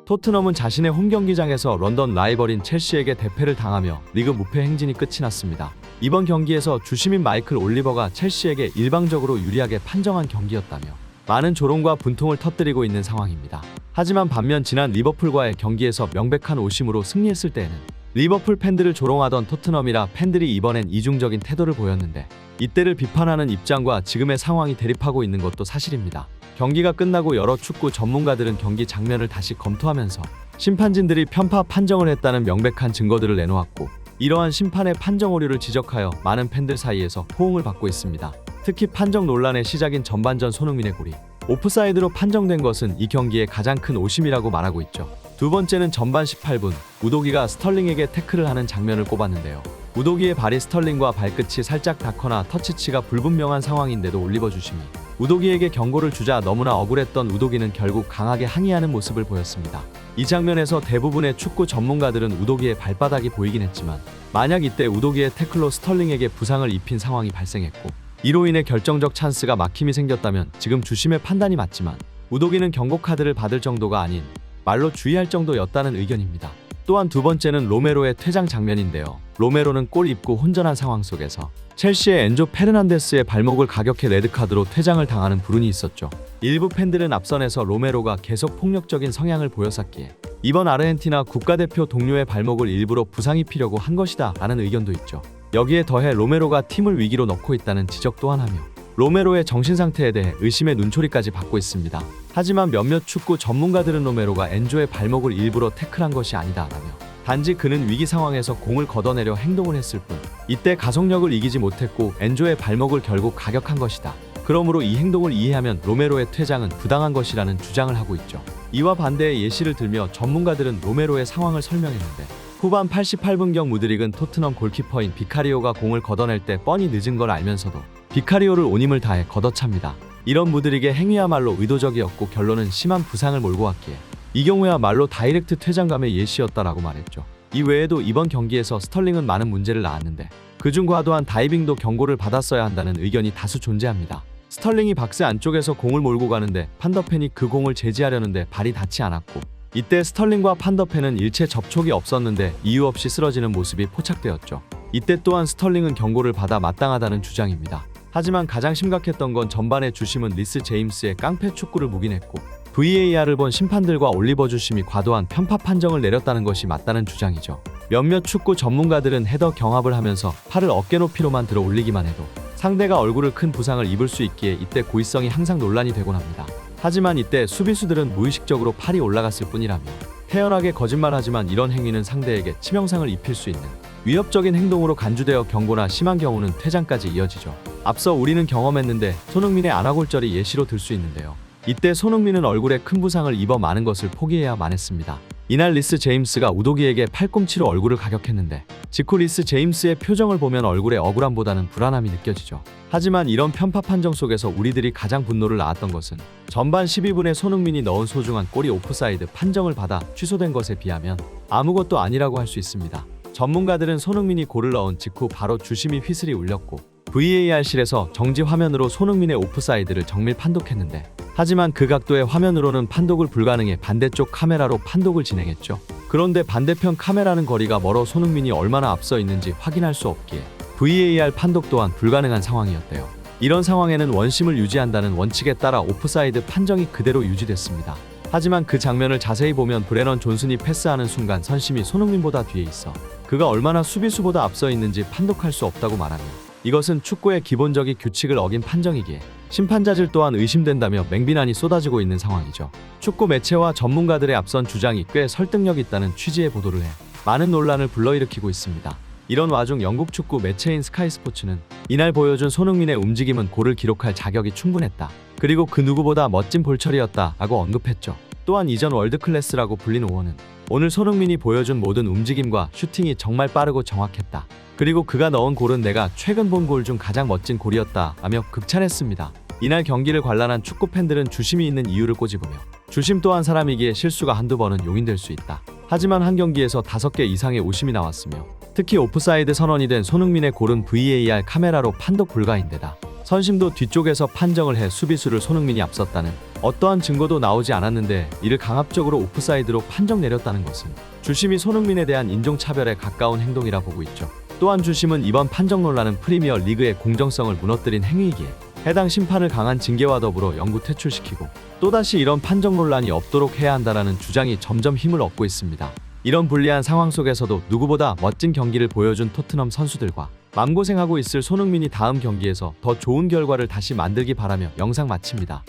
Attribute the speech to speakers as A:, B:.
A: 토트넘은 자신의 홈 경기장에서 런던 라이벌인 첼시에게 대패를 당하며 리그 무패 행진이 끝이 났습니다. 이번 경기에서 주심인 마이클 올리버가 첼시에게 일방적으로 유리하게 판정한 경기였다며 많은 조롱과 분통을 터뜨리고 있는 상황입니다. 하지만 반면 지난 리버풀과의 경기에서 명백한 오심으로 승리했을 때에는 리버풀 팬들을 조롱하던 토트넘이라 팬들이 이번엔 이중적인 태도를 보였는데, 이때를 비판하는 입장과 지금의 상황이 대립하고 있는 것도 사실입니다. 경기가 끝나고 여러 축구 전문가들은 경기 장면을 다시 검토하면서 심판진들이 편파 판정을 했다는 명백한 증거들을 내놓았고, 이러한 심판의 판정 오류를 지적하여 많은 팬들 사이에서 호응을 받고 있습니다. 특히 판정 논란의 시작인 전반전 손흥민의 골이 오프사이드로 판정된 것은 이 경기의 가장 큰 오심이라고 말하고 있죠. 두 번째는 전반 18분 우도기가 스털링에게 태클을 하는 장면을 꼽았는데요. 우도기의 발이 스털링과 발끝이 살짝 닿거나 터치치가 불분명한 상황인데도 올리버 주심이 우도기에게 경고를 주자 너무나 억울했던 우도기는 결국 강하게 항의하는 모습을 보였습니다. 이 장면에서 대부분의 축구 전문가들은 우도기의 발바닥이 보이긴 했지만, 만약 이때 우도기의 태클로 스털링에게 부상을 입힌 상황이 발생했고 이로 인해 결정적 찬스가 막힘이 생겼다면 지금 주심의 판단이 맞지만 우도기는 경고 카드를 받을 정도가 아닌 말로 주의할 정도였다는 의견입니다. 또한 두 번째는 로메로의 퇴장 장면인데요. 로메로는 골 입고 혼전한 상황 속에서 첼시의 엔조 페르난데스의 발목을 가격해 레드카드로 퇴장을 당하는 불운이 있었죠. 일부 팬들은 앞선에서 로메로가 계속 폭력적인 성향을 보였었기에 이번 아르헨티나 국가대표 동료의 발목을 일부러 부상 입히려고 한 것이다 라는 의견도 있죠. 여기에 더해 로메로가 팀을 위기로 넣고 있다는 지적 또한 하며 로메로의 정신상태에 대해 의심의 눈초리까지 받고 있습니다. 하지만 몇몇 축구 전문가들은 로메로가 엔조의 발목을 일부러 태클한 것이 아니다라며 단지 그는 위기 상황에서 공을 걷어내려 행동을 했을 뿐 이때 가속력을 이기지 못했고 엔조의 발목을 결국 가격한 것이다. 그러므로 이 행동을 이해하면 로메로의 퇴장은 부당한 것이라는 주장을 하고 있죠. 이와 반대의 예시를 들며 전문가들은 로메로의 상황을 설명했는데, 후반 88분경 무드릭은 토트넘 골키퍼인 비카리오가 공을 걷어낼 때 뻔히 늦은 걸 알면서도 비카리오를 온 힘을 다해 걷어찹니다. 이런 무드릭의 행위야말로 의도적이었고 결론은 심한 부상을 몰고 왔기에 이 경우야말로 다이렉트 퇴장감의 예시였다라고 말했죠. 이 외에도 이번 경기에서 스털링은 많은 문제를 낳았는데 그중 과도한 다이빙도 경고를 받았어야 한다는 의견이 다수 존재합니다. 스털링이 박스 안쪽에서 공을 몰고 가는데 판더펜이 그 공을 제지하려는데 발이 닿지 않았고, 이때 스털링과 판더펜은 일체 접촉이 없었는데 이유 없이 쓰러지는 모습이 포착되었죠. 이때 또한 스털링은 경고를 받아 마땅하다는 주장입니다. 하지만 가장 심각했던 건 전반에 주심은 리스 제임스의 깡패 축구를 묵인했고 VAR을 본 심판들과 올리버 주심이 과도한 편파 판정을 내렸다는 것이 맞다는 주장이죠. 몇몇 축구 전문가들은 헤더 경합을 하면서 팔을 어깨 높이로만 들어 올리기만 해도 상대가 얼굴을 큰 부상을 입을 수 있기에 이때 고의성이 항상 논란이 되곤 합니다. 하지만 이때 수비수들은 무의식적으로 팔이 올라갔을 뿐이라며 태연하게 거짓말하지만 이런 행위는 상대에게 치명상을 입힐 수 있는 위협적인 행동으로 간주되어 경고나 심한 경우는 퇴장까지 이어지죠. 앞서 우리는 경험했는데 손흥민의 안아골절이 예시로 들 수 있는데요. 이때 손흥민은 얼굴에 큰 부상을 입어 많은 것을 포기해야만 했습니다. 이날 리스 제임스가 우도기에게 팔꿈치로 얼굴을 가격했는데 직후 리스 제임스의 표정을 보면 얼굴에 억울함보다는 불안함이 느껴지죠. 하지만 이런 편파 판정 속에서 우리들이 가장 분노를 낳았던 것은 전반 12분에 손흥민이 넣은 소중한 골이 오프사이드 판정을 받아 취소된 것에 비하면 아무것도 아니라고 할 수 있습니다. 전문가들은 손흥민이 골을 넣은 직후 바로 주심이 휘슬이 울렸고 VAR실에서 정지 화면으로 손흥민의 오프사이드를 정밀 판독했는데, 하지만 그 각도의 화면으로는 판독을 불가능해 반대쪽 카메라로 판독을 진행했죠. 그런데 반대편 카메라는 거리가 멀어 손흥민이 얼마나 앞서 있는지 확인할 수 없기에 VAR 판독 또한 불가능한 상황이었대요. 이런 상황에는 원심을 유지한다는 원칙에 따라 오프사이드 판정이 그대로 유지됐습니다. 하지만 그 장면을 자세히 보면 브레넌 존슨이 패스하는 순간 선심이 손흥민보다 뒤에 있어 그가 얼마나 수비수보다 앞서 있는지 판독할 수 없다고 말하며, 이것은 축구의 기본적인 규칙을 어긴 판정이기에 심판자질 또한 의심된다며 맹비난이 쏟아지고 있는 상황이죠. 축구 매체와 전문가들의 앞선 주장이 꽤 설득력 있다는 취지의 보도를 해 많은 논란을 불러일으키고 있습니다. 이런 와중 영국 축구 매체인 스카이 스포츠는 이날 보여준 손흥민의 움직임은 골을 기록할 자격이 충분했다. 그리고 그 누구보다 멋진 볼처리였다 라고 언급했죠. 또한 이전 월드클래스라고 불린 오원은 오늘 손흥민이 보여준 모든 움직임과 슈팅이 정말 빠르고 정확했다. 그리고 그가 넣은 골은 내가 최근 본 골 중 가장 멋진 골이었다 라며 극찬했습니다. 이날 경기를 관람한 축구 팬들은 주심이 있는 이유를 꼬집으며 주심 또한 사람이기에 실수가 한두 번은 용인될 수 있다. 하지만 한 경기에서 5개 이상의 오심이 나왔으며 특히 오프사이드 선언이 된 손흥민의 골은 VAR 카메라로 판독 불가인데다 선심도 뒤쪽에서 판정을 해 수비수를 손흥민이 앞섰다는 어떠한 증거도 나오지 않았는데 이를 강압적으로 오프사이드로 판정 내렸다는 것은 주심이 손흥민에 대한 인종차별에 가까운 행동이라 보고 있죠. 또한 주심은 이번 판정 논란은 프리미어 리그의 공정성을 무너뜨린 행위이기에 해당 심판을 강한 징계와 더불어 영구 퇴출시키고 또다시 이런 판정 논란이 없도록 해야 한다라는 주장이 점점 힘을 얻고 있습니다. 이런 불리한 상황 속에서도 누구보다 멋진 경기를 보여준 토트넘 선수들과 맘고생하고 있을 손흥민이 다음 경기에서 더 좋은 결과를 다시 만들기 바라며 영상 마칩니다.